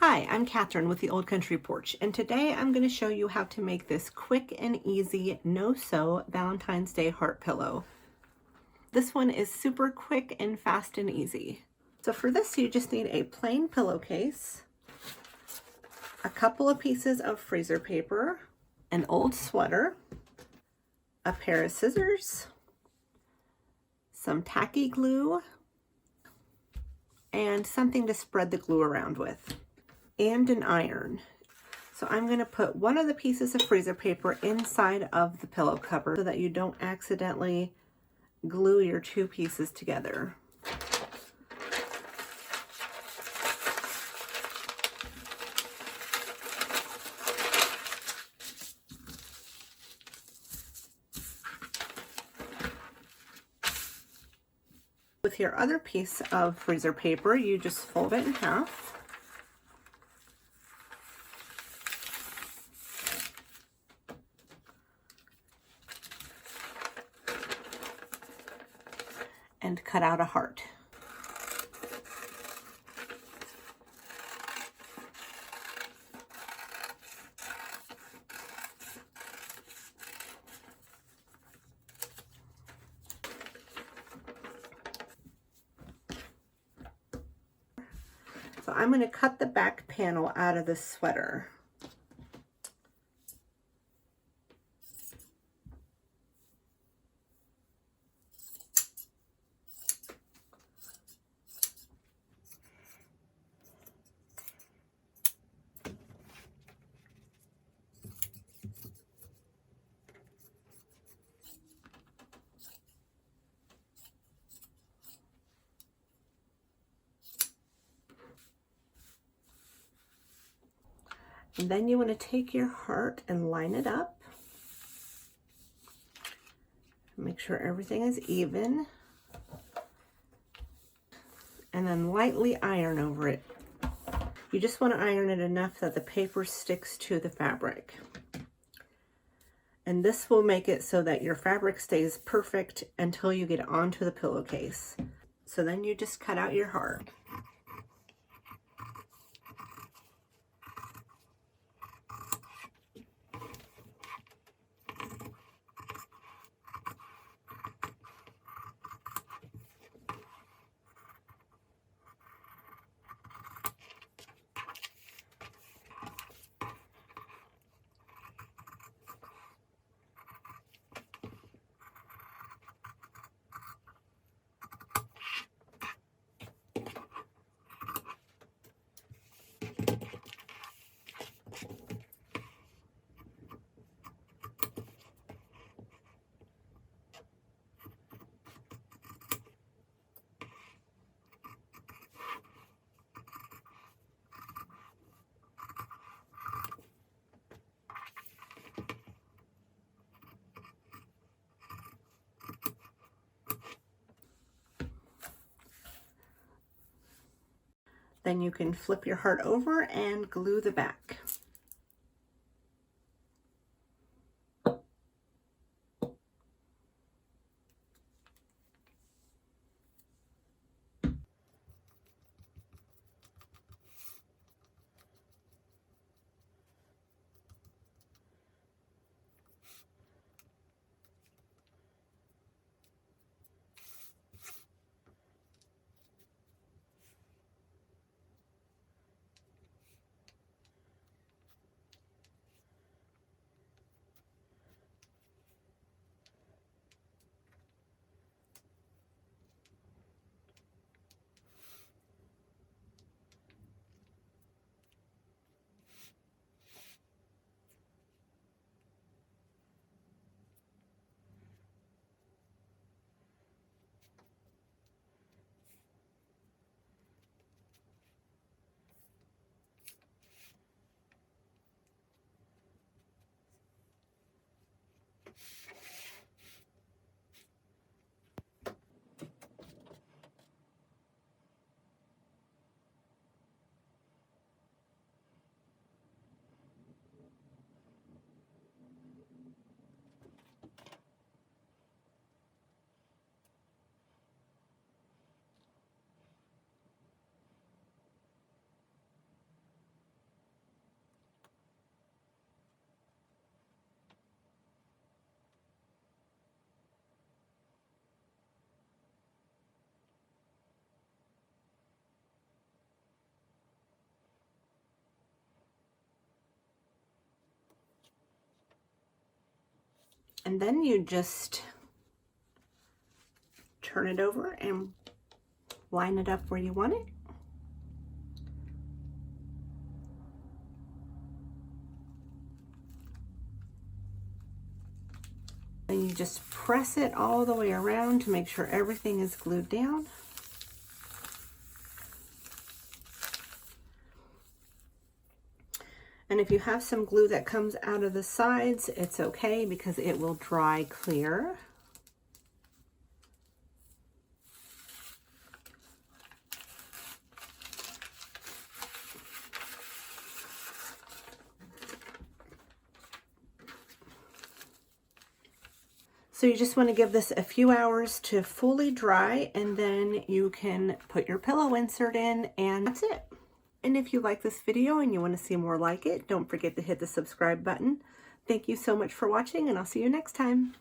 Hi, I'm Catherine with the Old Country Porch, and today I'm going to show you how to make this quick and easy no-sew Valentine's Day heart pillow. This one is super quick and fast and easy. So for this you just need a plain pillowcase, a couple of pieces of freezer paper, an old sweater, a pair of scissors, some tacky glue, and something to spread the glue around with, and an iron. So I'm going to put one of the pieces of freezer paper inside of the pillow cover so that you don't accidentally glue your two pieces together. With your other piece of freezer paper, you just fold it in half. And cut out a heart. So I'm going to cut the back panel out of this sweater. And then you want to take your heart and line it up. Make sure everything is even. And then lightly iron over it. You just want to iron it enough that the paper sticks to the fabric. And this will make it so that your fabric stays perfect until you get onto the pillowcase. So then you just cut out your heart. Then you can flip your heart over and glue the back. And then you just turn it over and line it up where you want it. And you just press it all the way around to make sure everything is glued down. And if you have some glue that comes out of the sides, it's okay because it will dry clear. So you just want to give this a few hours to fully dry, and then you can put your pillow insert in, and that's it. And if you like this video and you want to see more like it, don't forget to hit the subscribe button. Thank you so much for watching, and I'll see you next time.